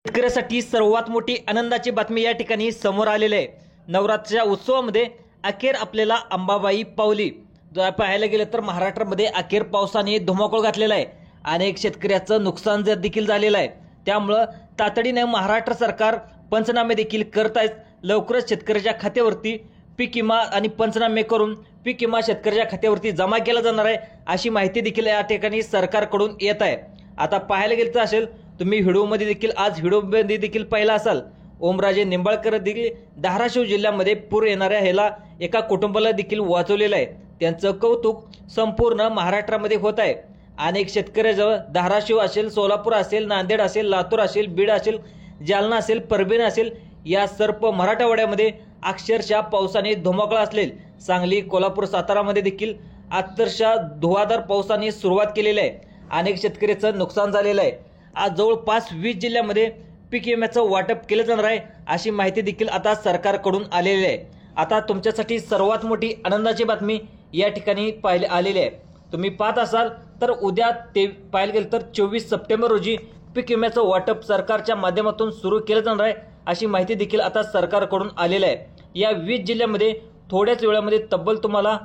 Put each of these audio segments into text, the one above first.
शेतकऱ्यासाठी सर्वात मोठी आनंदाची बातमी या ठिकाणी समोर आलेली आहे। नवरात्राच्या उत्सवामध्ये अखेर आपल्याला अंबाबाई पावली। पाहायला गेलं तर महाराष्ट्रामध्ये अखेर पावसाने धुमाकूळ घातलेला आहे। अनेक शेतकऱ्याचं नुकसान देखील झालेलं आहे। त्यामुळे तातडीने महाराष्ट्र सरकार पंचनामे देखील करत आहे। लवकरच शेतकऱ्याच्या खात्यावरती पीक विमा आणि पंचनामे करून पीक विमा शेतकऱ्याच्या खात्यावरती जमा केला जाणार आहे, अशी माहिती देखील या ठिकाणी सरकारकडून येत आहे। आता पाहायला गेलं तर असेल तुम्ही व्हिडिओमध्ये देखील आज व्हिडिओमध्ये देखील पाहिला असाल, ओमराजे निंबाळकर देखील धाराशिव जिल्ह्यामध्ये पूर येणाऱ्या ह्याला एका कुटुंबाला देखील वाचवलेलं आहे। त्यांचं कौतुक संपूर्ण महाराष्ट्रामध्ये होत आहे। अनेक शेतकऱ्याजवळ धाराशिव असेल, सोलापूर असेल, नांदेड असेल, लातूर असेल, बीड असेल, जालना असेल, परभणी असेल, या सर्व मराठवाड्यामध्ये अक्षरशः पावसाने धुमाकूळ असलेल। सांगली, कोल्हापूर, सातारामध्ये देखील अक्षरशः धुवाधार पावसाने सुरुवात केलेली आहे। अनेक शेतकऱ्याचं नुकसान झालेलं आहे। आज जवळपास 20 जिल्ह्यामध्ये पीक विम्याचं वाटप केलं जाणार आहे, अशी माहिती देखील आता सरकारकडून आलेली आहे। आता तुमच्यासाठी सर्वात मोठी आनंदाची बातमी या ठिकाणी आलेली आहे। तुम्ही पाहत असाल तर उद्या ते पाहायला गेलं तर 24 सप्टेंबर रोजी पीक विम्याचं वाटप सरकारच्या माध्यमातून सुरू केलं जाणार आहे, अशी माहिती देखील आता सरकारकडून आलेली आहे। या 20 जिल्ह्यामध्ये थोड्याच वेळामध्ये तब्बल तुम्हाला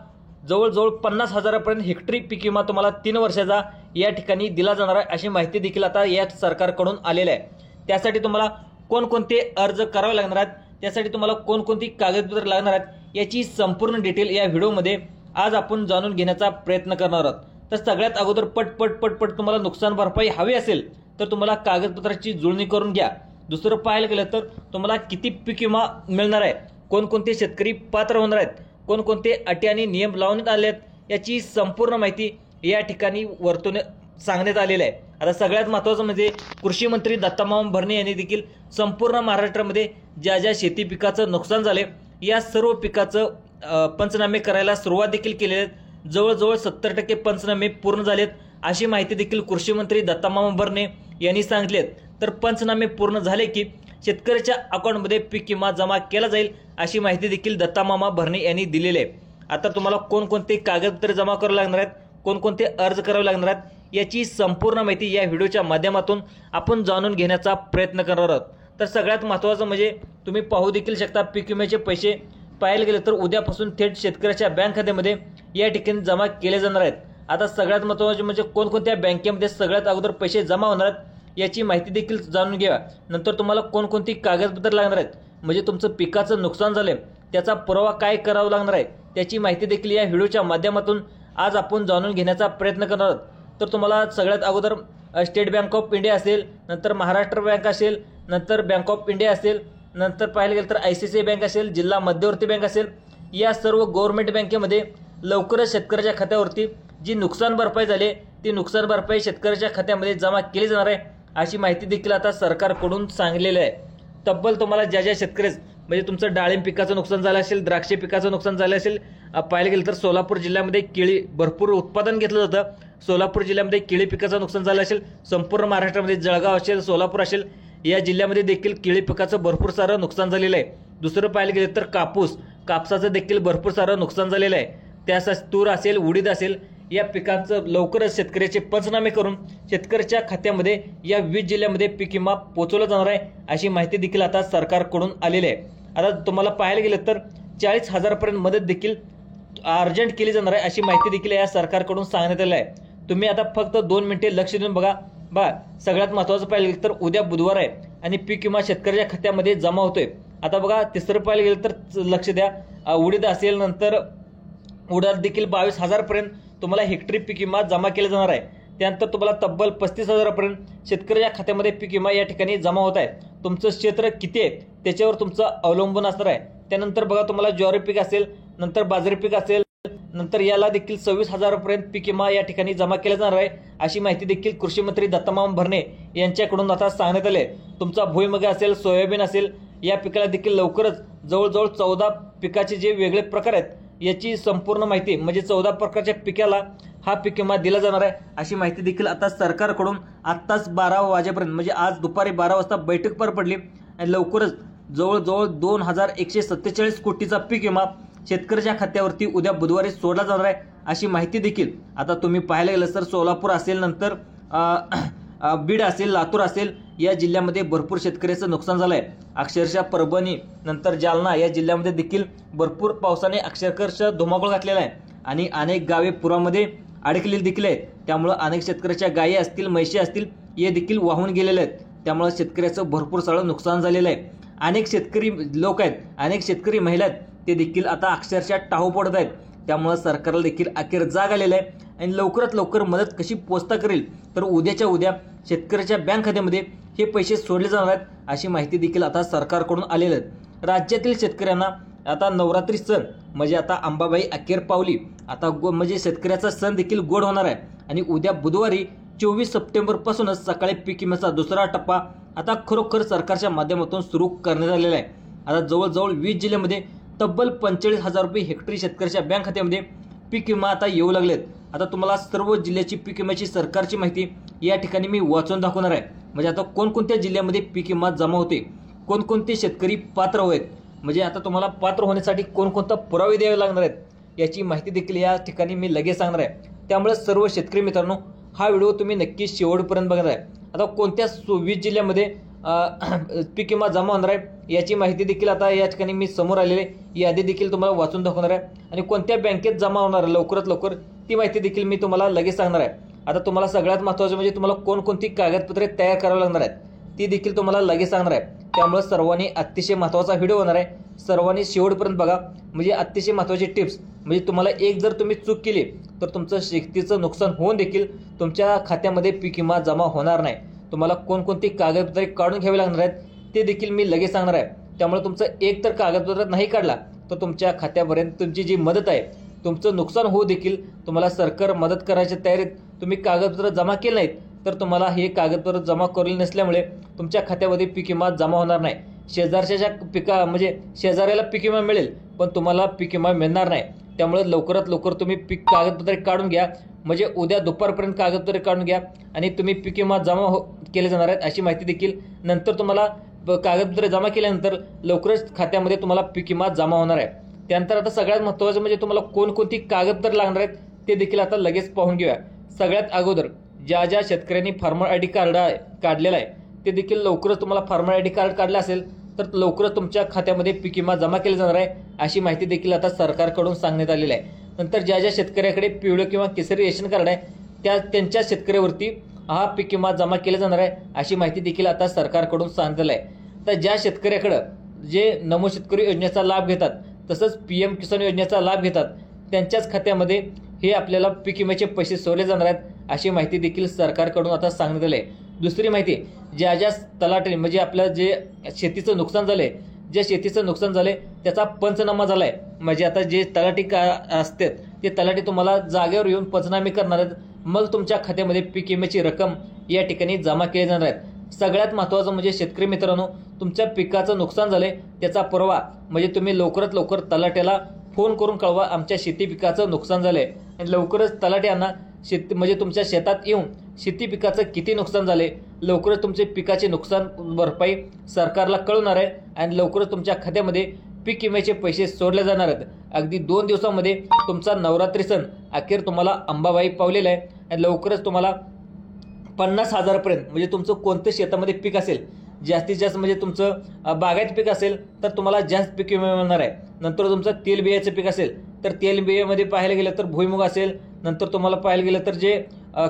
जवळजवळ 50,000पर्यंत हेक्टरी पीक विमा तुम्हाला 3 वर्षाचा या ठिकाणी दिला जाणार आहे, अशी माहिती देखील आता या सरकारकडून आलेली आहे। त्यासाठी तुम्हाला कोणकोणते अर्ज करावे लागणार आहेत, त्यासाठी तुम्हाला कोणकोणती कागदपत्रे लागणार आहेत, याची संपूर्ण डिटेल या व्हिडिओमध्ये आज आपण जाणून घेण्याचा प्रयत्न करणार आहोत। तर सगळ्यात अगोदर पट तुम्हाला नुकसान भरपाई हवी असेल तर तुम्हाला कागदपत्राची जुळणी करून घ्या। दुसरं पाहायला गेलं तर तुम्हाला किती पीक विमा मिळणार आहे, कोणकोणते शेतकरी पात्र होणार आहेत, कोणकोणते अटी आणि नियम लावण्यात आले आहेत, याची संपूर्ण माहिती या ठिकाणी वरतून सांगण्यात आलेलं आहे। आता सगळ्यात महत्त्वाचं म्हणजे कृषी मंत्री दत्तामामा भरणे यांनी देखील संपूर्ण महाराष्ट्रामध्ये ज्या ज्या शेती पिकाचं नुकसान झाले या सर्व पिकाचं पंचनामे करायला सुरुवात देखील केलेली आहे। जवळजवळ 70% पंचनामे पूर्ण झालेत, अशी माहिती देखील कृषी मंत्री दत्तामामा भरणे यांनी सांगितली आहे। तर पंचनामे पूर्ण झाले की शेतकऱ्याच्या अकाउंटमध्ये पीक विमा जमा केला जाईल, अशी माहिती देखील दत्तामामा भरणे यांनी दिलेली आहे। आता तुम्हाला कोणकोणते कागदपत्रे जमा करावे लागणार आहेत, कोणकोणते अर्ज करावे लागणार आहेत, याची संपूर्ण माहिती या व्हिडिओच्या माध्यमातून आपण जाणून घेण्याचा प्रयत्न करणार आहोत। तर सगळ्यात महत्त्वाचं म्हणजे तुम्ही पाहू देखील शकता पीक विम्याचे पैसे पाहायला गेले तर उद्यापासून थेट शेतकऱ्याच्या बँक खात्यामध्ये या ठिकाणी जमा केले जाणार आहेत। आता सगळ्यात महत्त्वाचे म्हणजे कोणकोणत्या बँकेमध्ये सगळ्यात अगोदर पैसे जमा होणार आहेत याची माहिती देखील जाणून घ्या। नंतर तुम्हाला कोणकोणती कागदपत्रे लागणार आहेत, म्हणजे तुमचं पिकाचं नुकसान झाले त्याचा पुरावा काय करावा लागणार आहे, त्याची माहिती देखील या व्हिडिओच्या माध्यमातून आज आपण जाणून घेण्याचा प्रयत्न करणार आहोत। तर तुम्हाला सगळ्यात अगोदर स्टेट बँक ऑफ इंडिया असेल, नंतर महाराष्ट्र बँक असेल, नंतर बँक ऑफ इंडिया असेल, नंतर पाहायला गेलं तर ICICI बँक असेल, जिल्हा मध्यवर्ती बँक असेल, या सर्व गव्हर्नमेंट बँकेमध्ये लवकरच शेतकऱ्याच्या खात्यावरती जी नुकसान भरपाई झाली ती नुकसान भरपाई शेतकऱ्याच्या खात्यामध्ये जमा केली जाणार आहे, अशी माहिती देखील आता सरकारकडून सांगलेली आहे। तब्बल तुम्हाला ज्या ज्या शेतकऱ्यास म्हणजे तुमचं डाळिंब पिकाचं नुकसान झालं असेल, द्राक्ष पिकाचं नुकसान झालं असेल, पाहायला गेलं तर सोलापूर जिल्ह्यामध्ये केळी भरपूर उत्पादन घेतलं जातं, सोलापूर जिल्ह्यामध्ये केळी पिकाचं नुकसान झालं असेल, संपूर्ण महाराष्ट्रामध्ये जळगाव असेल, सोलापूर असेल, या जिल्ह्यामध्ये देखील केळी पिकाचं भरपूर सारं नुकसान झालेलं आहे। दुसरं पाहायला गेलं तर कापसाचं देखील भरपूर सारं नुकसान झालेलं आहे। त्यास तूर असेल, उडीद असेल, या पिकांचं लवकरच शेतकऱ्याचे पंचनामे करून शेतकऱ्याच्या खात्यामध्ये या 20 जिल्ह्यामध्ये पीक विमा पोहोचवला जाणार आहे, अशी माहिती देखील आता सरकारकडून आलेली आहे। आता तुम्हाला पाहायला गेलं तर 40,000पर्यंत मदत देखील अर्जंट केली जाणार आहे, अशी माहिती देखील या सरकारकडून सांगण्यात आली आहे। तुम्ही आता फक्त 2 मिनिटे लक्ष देऊन बघा। सगळ्यात महत्त्वाचं पाहिलं गेलं तर उद्या बुधवार आहे आणि पीक विमा शेतकऱ्याच्या खात्यामध्ये जमा होतोय। आता बघा तिसरं पाहिलं गेलं तर लक्ष द्या, उडीद असेल, नंतर उडीद देखील 22,000पर्यंत तुम्हाला हेक्टरी पीक विमा जमा केला जाणार आहे। त्यानंतर तुम्हाला तब्बल 35,000पर्यंत शेतकऱ्याच्या खात्यामध्ये पीक विमा या ठिकाणी जमा होत आहे। तुमचं क्षेत्र किती आहे त्याच्यावर तुमचं अवलंबून असणार आहे। त्यानंतर बघा तुम्हाला ज्वारी पीक असेल, नंतर बाजरी पीक असेल, नंतर याला देखील 26,000पर्यंत पीक विमा या ठिकाणी जमा केला जाणार आहे, अशी माहिती देखील कृषी मंत्री दत्तामामा भरणे यांच्याकडून आता सांगण्यात आले। तुमचा भुईमुग असेल, सोयाबीन असेल, या पिकाला देखील लवकरच जवळजवळ 14 पिकाचे जे वेगळे प्रकार आहेत याची संपूर्ण माहिती म्हणजे 14 प्रकारच्या पिकाला हा पीक विमा दिला जाणार आहे, अशी माहिती देखील आता सरकारकडून आत्ताच 12 वाजेपर्यंत म्हणजे आज दुपारी 12 वाजता बैठक पार पडली आणि लवकरच जवळजवळ 2,147 कोटीचा पीक विमा शेतकऱ्याच्या खात्यावरती उद्या बुधवारी सोडला जाणार आहे, अशी माहिती देखील आता तुम्ही पाहायला गेलं तर सोलापूर असेल, नंतर बीड असेल, लातूर असेल या जिल्ह्यामध्ये भरपूर शेतकऱ्याचं नुकसान झालं आहे. अक्षरशः परभणी नंतर जालना या जिल्ह्यामध्ये देखील भरपूर पावसाने अक्षरशः धुमाकूळ घातलेला आहे आणि अनेक गावे पुरामध्ये अडकलेली देखील आहेत. त्यामुळं अनेक शेतकऱ्याच्या गायी असतील, म्हशी असतील हे देखील वाहून गेलेले आहेत. त्यामुळं शेतकऱ्याचं भरपूर सगळं नुकसान झालेलं आहे. अनेक शेतकरी लोक आहेत, अनेक शेतकरी महिला आहेत, ते देखील आता अक्षरशः टाहू पडत आहेत. त्यामुळं सरकारला देखील अखेर जाग आलेला आहे आणि लवकरात लवकर मदत कशी पोचता करेल तर उद्याच्या उद्या शेतकऱ्याच्या बँक खात्यामध्ये हे पैसे सोडले जाणार आहेत अशी माहिती देखील आता सरकारकडून आलेली आहे. राज्यातील शेतकऱ्यांना आता नवरात्री सण म्हणजे आता अंबाबाई अखेर पावली, आता म्हणजे शेतकऱ्याचा सण देखील गोड होणार आहे आणि उद्या बुधवारी 24 सप्टेंबरपासूनच सकाळी पीक विम्याचा दुसरा टप्पा आता खरोखर सरकारच्या माध्यमातून सुरू करण्यात आलेला आहे. आता जवळजवळ 20 जिल्ह्यामध्ये तब्बल 45,000 रुपये हेक्टरी शेतकऱ्याच्या बँक खात्यामध्ये पीक विमा आता येऊ लागलेत. आता तुम्हाला सर्व जिल्ह्याची पीक विम्याची सरकारची माहिती या ठिकाणी मी वाचून दाखवणार आहे. म्हणजे आता कोणकोणत्या जिल्ह्यामध्ये पीक विमा जमा होते, कोणकोणते शेतकरी पात्र होत, म्हणजे आता तुम्हाला पात्र होण्यासाठी कोणकोणता पुरावे द्यावे लागणार आहेत याची माहिती देखील या ठिकाणी मी लगेच सांगणार आहे. त्यामुळे सर्व शेतकरी मित्रांनो हा व्हिडिओ तुम्ही नक्की शेवटपर्यंत बघणार आहे. आता कोणत्या 20 जिल्ह्यामध्ये पीक विमा जमा होणार आहे याची माहिती देखील आता या ठिकाणी मी समोर आलेले यादी देखील तुम्हाला वाचून दाखवणार आहे आणि कोणत्या बँकेत जमा होणार आहे लवकरात लवकर ती माहिती देखील मी तुम्हाला लगेच सांगणार आहे. आता तुम्हाला सगळ्यात महत्त्वाचं म्हणजे तुम्हाला कोणकोणती कागदपत्रे तयार करावी लागणार आहेत ती देखील तुम्हाला लगेच सांगणार आहे. त्यामुळे सर्वांनी अतिशय महत्त्वाचा व्हिडिओ होणार आहे, सर्वांनी शेवटपर्यंत बघा. म्हणजे अतिशय महत्त्वाची टिप्स म्हणजे तुम्हाला एक जर तुम्ही चूक केली तर तुमचं शेतीचं नुकसान होऊन देखील तुमच्या खात्यामध्ये पीक विमा जमा होणार नाही. तुम्हाला कोणकोणती कागदपत्रे काढून घ्यावी लागणार आहेत ते देखील मी लगेच सांगणार आहे. त्यामुळे तुमचं एक तर कागदपत्र नाही काढला तर तुमच्या खात्यापर्यंत तुमची जी मदत आहे, तुमचं नुकसान होऊ देखील तुम्हाला सरकार मदत करायच्या तयारीत तुम्ही कागदपत्र जमा केले नाहीत तर तुम्हाला हे कागदपत्र जमा करेल नसल्यामुळे तुमच्या खात्यामध्ये पीक विमा जमा होणार नाही. शेजारच्या म्हणजे शेजाऱ्याला पीक विमा मिळेल पण तुम्हाला पीक विमा मिळणार नाही. त्यामुळे लवकरात लवकर तुम्ही कागदपत्रे काढून घ्या. म्हणजे उद्या दुपारपर्यंत कागदपत्रे काढून घ्या आणि तुम्ही पीक विमा जमा केले जाणार आहेत अशी माहिती देखील नंतर तुम्हाला कागदपत्रे जमा केल्यानंतर लवकरच खात्यामध्ये तुम्हाला पीक विमा जमा होणार आहे. त्यानंतर आता सगळ्यात महत्त्वाचं म्हणजे तुम्हाला कोणकोणती कागदपत्रे लागणार आहेत ते देखील आता लगेच पाहून घेऊया. सगळ्यात अगोदर ज्या शेतकऱ्यांनी फार्मर आय डी कार्ड काढलेला आहे ते देखील लवकरच तुम्हाला फार्मर आय डी कार्ड काढलं असेल तर लवकरच तुमच्या खात्यामध्ये पीक विमा जमा केला जाणार आहे अशी माहिती देखील आता सरकारकडून सांगण्यात आलेली आहे. नंतर ज्या शेतकऱ्याकडे पिवळं किंवा केसरी रेशन कार्ड आहे त्यांच्या शेतकऱ्यावरती हा पीक विमा जमा केला जाणार आहे अशी माहिती देखील आता सरकारकडून सांगितलं आहे. तर ज्या शेतकऱ्याकडं जे नमो शेतकरी योजनेचा लाभ घेतात तसंच PM किसान योजनेचा लाभ घेतात त्यांच्याच खात्यामध्ये हे आपल्याला पीक विम्याचे पैसे सोडले जाणार आहेत अशी माहिती देखील सरकारकडून आता सांगण्यात आली आहे. दुसरी माहिती ज्या तलाठी म्हणजे आपलं जे शेतीचं नुकसान झालंय, ज्या शेतीचं नुकसान झालंय त्याचा पंचनामा झालाय. म्हणजे आता जे तलाठी असतात ते तलाठी तुम्हाला जागेवर येऊन पंचनामे करणार आहेत, मग तुमच्या खात्यामध्ये पीक विम्याची रक्कम या ठिकाणी जमा केली जाणार आहेत. सगळ्यात महत्त्वाचं म्हणजे शेतकरी मित्रांनो तुमच्या पिकाचं नुकसान झालंय त्याचा पुरावा म्हणजे तुम्ही लवकरात लवकर तलाट्याला फोन करून कळवा आमच्या शेती पिकाचं नुकसान झालंय आणि लवकरच तलाट्यांना म्हणजे तुमच्या शेतात येऊन शेती पिकाचं किती नुकसान झाले लवकरच तुमचे पिकाचे नुकसान भरपाई सरकारला कळवणार आहे आणि लवकरच तुमच्या खात्यामध्ये पीक विम्याचे पैसे सोडले जाणार आहेत. अगदी 2 दिवसामध्ये तुमचा नवरात्री सण अखेर तुम्हाला अंबाबाई पावलेला आहे आणि लवकरच तुम्हाला 50,000 पर्यंत म्हणजे तुमचं कोणतं शेतामध्ये पीक असेल जास्तीत जास्त म्हणजे तुमचं बागायत पीक असेल तर तुम्हाला जास्त पीक विमा मिळणार आहे. नंतर तुमचं तेलबियाचं पीक असेल तर तेलबियामध्ये पाहायला गेलं तर भुईमुग असेल, नंतर तुम्हाला पाहायला गेलं तर जे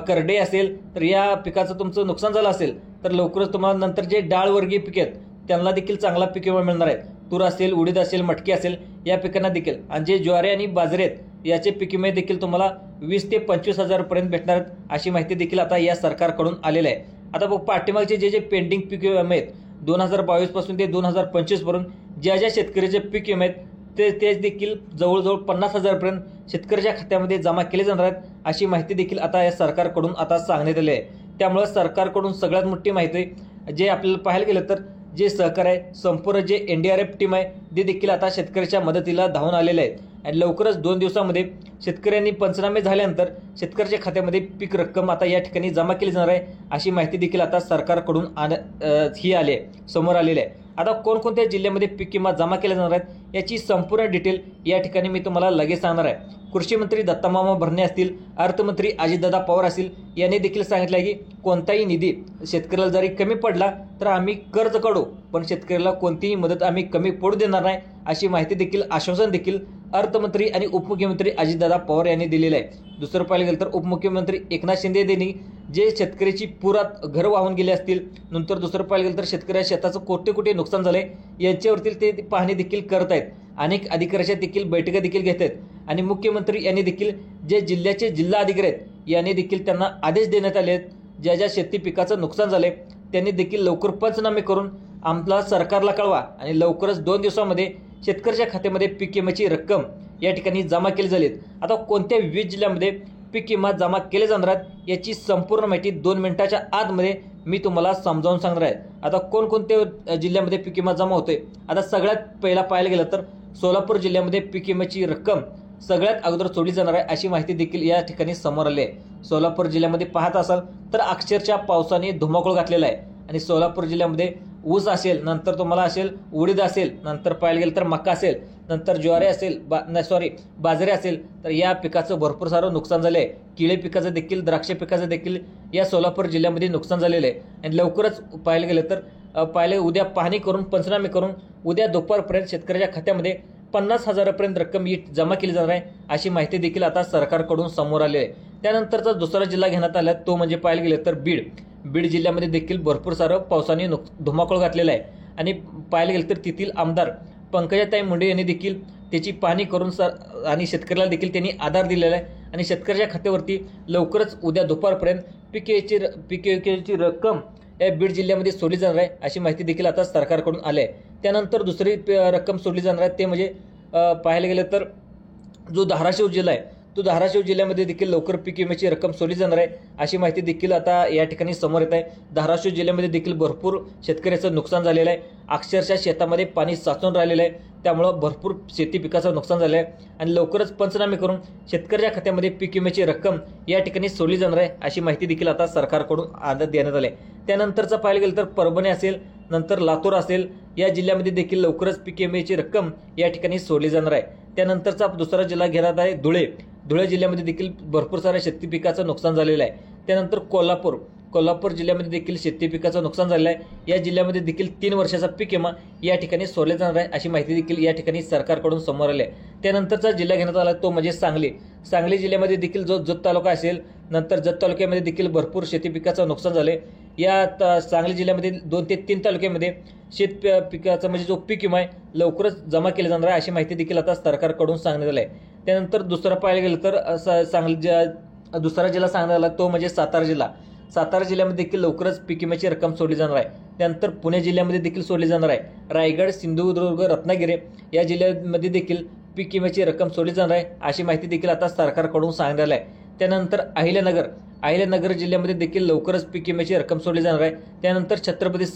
करडे असेल तर या पिकाचं तुमचं नुकसान झालं असेल तर लवकरच तुम्हाला नंतर जे डाळवर्गीय पिके आहेत त्यांना देखील चांगला पीक विमा मिळणार आहे. तूर असेल, उडीद असेल, मटकी असेल या पिकांना देखील आणि जे ज्वारी आणि बाजरी आहेत याचे पीक विमे देखील तुम्हाला 20 ते 25,000 पर्यंत भेटणार आहेत अशी माहिती देखील आता या सरकारकडून आलेली आहे. आता बघ पाठीमागचे जे पेंडिंग पीक विमे आहेत 2022 पासून ते 2025 पर्यंत ज्या शेतकऱ्याचे पीक विमे आहेत ते देखील जवळजवळ 50,000 पर्यंत शेतकऱ्याच्या खात्यामध्ये जमा केले जाणार आहेत अशी माहिती देखील आता या सरकारकडून आता सांगण्यात आली आहे. त्यामुळे सरकारकडून सगळ्यात मोठी माहिती जे आपल्याला पाहायला गेलं तर जे सहकार आहे संपूर्ण जे NDRF टीम आहे ते देखील आता शेतकऱ्याच्या मदतीला धावून आलेले आहेत आणि लवकरच 2 दिवसामध्ये शेतकऱ्यांनी पंचनामे झाल्यानंतर शेतकऱ्याच्या खात्यामध्ये पीक रक्कम आता या ठिकाणी जमा केली जाणार आहे अशी माहिती देखील आता सरकारकडून ही आली आहे समोर आलेली आहे. आता कोणकोणत्या जिल्ह्यामध्ये पीक विमा जमा केल्या जाणार आहेत याची संपूर्ण डिटेल या ठिकाणी मी तुम्हाला लगेच सांगणार आहे। कृषी मंत्री दत्तामामा भरणे असतील, अर्थमंत्री अजितदादा पवार असतील यांनी देखील सांगितलं आहे की कोणताही निधी शेतकऱ्याला जरी कमी पडला तर आम्ही कर्ज काढू, पण शेतकऱ्याला कोणतीही मदत आम्ही कमी पडू देणार नाही, अशी माहिती देखील आश्वासन देखील अर्थमंत्री आणि उपमुख्यमंत्री अजितदादा पवार यांनी दिलेलं आहे। दुसरं पाहिलं गेलं तर उपमुख्यमंत्री एकनाथ शिंदे यांनी जे शेतकऱ्याची पुरात घर वाहून गेले असतील, नंतर दुसरं पाहिलं गेलं तर शेतकऱ्या शेताचं कोटी नुकसान झालंय यांच्यावरती ते पाहणी देखील करत आहेत। अनेक अधिकाऱ्याच्या देखील बैठका देखील घेत आहेत आणि मुख्यमंत्री यांनी देखील जे जिल्ह्याचे जिल्हा अधिकारी आहेत यांनी देखील त्यांना आदेश देण्यात आले आहेत, ज्या ज्या शेती पिकाचं नुकसान झालंय त्यांनी देखील लवकर पंचनामे करून आम्हाला सरकारला कळवा आणि लवकरच 2 दिवसामध्ये शेतकऱ्याच्या खात्यामध्ये पीक विम्याची रक्कम या ठिकाणी जमा केली जाईल। आता कोणत्या विविध जिल्ह्यामध्ये पीक विमा जमा केले जाणार आहेत याची संपूर्ण माहिती 2 मिनिटाच्या आतमध्ये मी तुम्हाला समजावून सांगणार आहे। आता कोणकोणत्या जिल्ह्यामध्ये पीक विमा जमा होतोय, आता सगळ्यात पहिला पाहायला गेलं तर सोलापूर जिल्ह्यामध्ये पीक विम्याची रक्कम सगळ्यात अगोदर सोडली जाणार आहे अशी माहिती देखील या ठिकाणी समोर आली आहे। सोलापूर जिल्ह्यामध्ये पाहत असाल तर अक्षरशः पावसाने धुमाकूळ घातलेला आहे आणि सोलापूर जिल्ह्यामध्ये ऊस असेल, नंतर तुम्हाला असेल उडीद असेल, नंतर पाहायला गेलं तर मका असेल, नंतर ज्वारी असेल, बाजरी असेल, तर या पिकाचं भरपूर सारं नुकसान झालं आहे। केळी पिकाचं देखील, द्राक्ष पिकाचं देखील या सोलापूर जिल्ह्यामध्ये नुकसान झालेलं आहे आणि लवकरच पाहायला गेलं तर उद्या पाहणी करून पंचनामे करून उद्या दुपारपर्यंत शेतकऱ्याच्या खात्यामध्ये 50,000पर्यंत रक्कम जमा केली जाणार आहे अशी माहिती देखील आता सरकारकडून समोर आली आहे। त्यानंतरचा दुसरा जिल्हा घेण्यात आला तो म्हणजे पाहायला गेलं तर बीड जिल्ह्यामध्ये देखील भरपूर सारं पावसाने धुमाकूळ घातलेला आहे आणि पाहायला गेलं तर तेथील आमदार पंकजाताई मुंडे यांनी देखील त्याची पाहणी करून आणि शेतकऱ्याला देखील त्यांनी आधार दिलेला आहे आणि शेतकऱ्याच्या खात्यावरती लवकरच उद्या दुपारपर्यंत पीक विम्याची रक्कम या बीड जिल्ह्यामध्ये सोडली जाणार आहे अशी माहिती देखील आता सरकारकडून आली आहे। त्यानंतर दुसरी रक्कम सोडली जाणार आहे ते म्हणजे पाहायला गेलं तर जो धाराशिव जिल्हा आहे तो धाराशिव जिल्ह्यामध्ये देखील लवकर पीक विम्याची रक्कम सोडली जाणार आहे अशी माहिती देखील आता या ठिकाणी समोर येत आहे। धाराशिव जिल्ह्यामध्ये देखील भरपूर शेतकऱ्याचं नुकसान झालेलं आहे, अक्षरशः शेतामध्ये पाणी साचून राहिलेलं आहे, त्यामुळं भरपूर शेती पिकाचं नुकसान झालं आहे आणि लवकरच पंचनामे करून शेतकऱ्याच्या खात्यामध्ये पीक विम्याची रक्कम या ठिकाणी सोडली जाणार आहे अशी माहिती देखील आता सरकारकडून आदेश देण्यात आले। त्यानंतरचं पाहायला गेलं तर परभणी असेल, नंतर लातूर असेल, या जिल्ह्यामध्ये देखील लवकरच पीक विम्याची रक्कम या ठिकाणी सोडली जाणार आहे। त्यानंतरचा दुसरा जिल्हा घेण्यात आहे धुळे जिल्ह्यामध्ये देखील भरपूर साऱ्या शेती पिकाचं नुकसान झालेलं आहे। त्यानंतर कोल्हापूर जिल्ह्यामध्ये देखील शेती पिकाचं नुकसान झालेलं आहे, या जिल्ह्यामध्ये देखील 3 वर्षाचा पीक विमा या ठिकाणी सोडला जाणार आहे अशी माहिती देखील या ठिकाणी सरकारकडून समोर आली आहे। त्यानंतरचा जिल्हा घेण्यात आला तो म्हणजे सांगली जिल्ह्यामध्ये देखील जो जत तालुका असेल, नंतर जत तालुक्यामध्ये देखील भरपूर शेती पिकाचं नुकसान झाले। या सांगली जिल्ह्यामध्ये 2 ते 3 तालुक्यामध्ये शेत पिकाचा म्हणजे जो पीक विमा आहे लवकरच जमा केला जाणार आहे अशी माहिती देखील आता सरकारकडून सांगण्यात आली आहे। त्यानंतर दुसरं पाहायला गेलं तर दुसरा जिल्हा सांगण्यात आला तो म्हणजे सातारा जिल्ह्यामध्ये देखील लवकरच पीक विम्याची रक्कम सोडली जाणार आहे। त्यानंतर पुणे जिल्ह्यामध्ये देखील सोडली जाणार आहे। रायगड, सिंधुदुर्ग, रत्नागिरी या जिल्ह्यामध्ये देखील पीक विम्याची रक्कम सोडली जाणार आहे अशी माहिती देखील आता सरकारकडून सांगण्यात आली आहे। त्यानंतर अहिल्यानगर जिल्ह्यामध्ये देखील लवकरच पीक विम्याची रक्कम सोडली जाणार आहे। त्यानंतर छत्रपती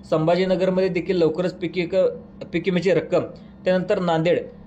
संभाजीनगरमध्ये देखील लवकरच पीक विम्याची रक्कम। त्यानंतर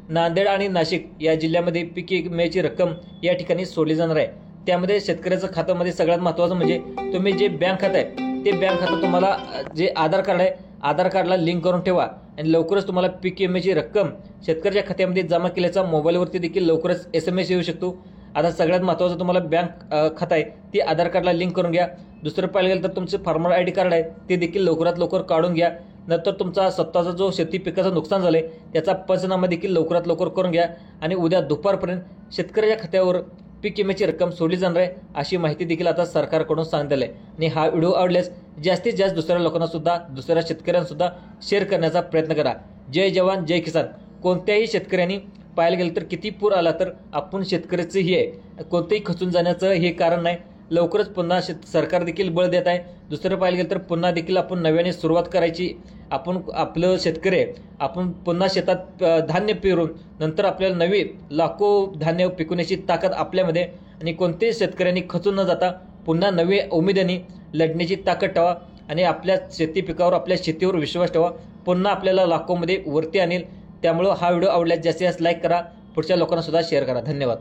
नांदेड आणि नाशिक या जिल्ह्यामध्ये पीक विम्याची रक्कम या ठिकाणी सोडली जाणार आहे। त्यामध्ये शेतकऱ्याचं खात्यामध्ये सगळ्यात महत्त्वाचं म्हणजे तुम्ही जे बँक खातं आहे ते बँक खातं तुम्हाला जे आधार कार्ड आहे आधार कार्डला लिंक करून ठेवा आणि लवकरच तुम्हाला पीक विम्याची रक्कम शेतकऱ्याच्या खात्यामध्ये जमा केल्याचा मोबाईलवरती देखील लवकरच SMS येऊ शकतो। आता सगळ्यात महत्त्वाचं तुम्हाला बँक खातं आहे ते आधार कार्डला लिंक करून घ्या। दुसरं पाहिलं गेलं तर तुमचं फार्मर ID कार्ड आहे ते देखील लवकरात लवकर काढून घ्या। नंतर तुमचा स्वतःचा जो शेती पिकाचं नुकसान झालंय त्याचा पंचनामा देखील लवकरात लवकर करून घ्या आणि उद्या दुपारपर्यंत शेतकऱ्याच्या खात्यावर पीक विम्याची रक्कम सोडली जाणार आहे अशी माहिती देखील आता सरकारकडून सांगण्यात आहे। आणि हा व्हिडिओ आवडल्यास जास्तीत जास्त दुसऱ्या लोकांना सुद्धा दुसऱ्या शेतकऱ्यांना सुद्धा शेअर करण्याचा प्रयत्न करा। जय जवान जय किसान। कोणत्याही शेतकऱ्यांनी पाहायला गेलं तर किती पूर आला तर आपण शेतकऱ्याचं हे आहे, कोणतंही खचून जाण्याचं हे कारण नाही। लवकरच पुन्हा सरकार देखील बळ देत आहे। दुसरं पाहायला गेलं तर पुन्हा देखील आपण नव्याने सुरुवात करायची। आपण आपलं शेतकरी आहे, आपण पुन्हा शेतात धान्य पेरून नंतर आपल्याला नवी लाखो धान्य पिकवण्याची ताकद आपल्यामध्ये आणि कोणत्याही शेतकऱ्यांनी खचून न जाता पुन्हा नवी उमेदीने लढण्याची ताकद ठेवा आणि आपल्या शेती पिकावर आपल्या शेतीवर विश्वास ठेवा, पुन्हा आपल्याला लाखोमध्ये वरती आणेल। त्यामुळे हा व्हिडिओ आवडल्यास जास्तीत जास्त लाईक करा, पुढच्या लोकांना सुद्धा शेअर करा। धन्यवाद।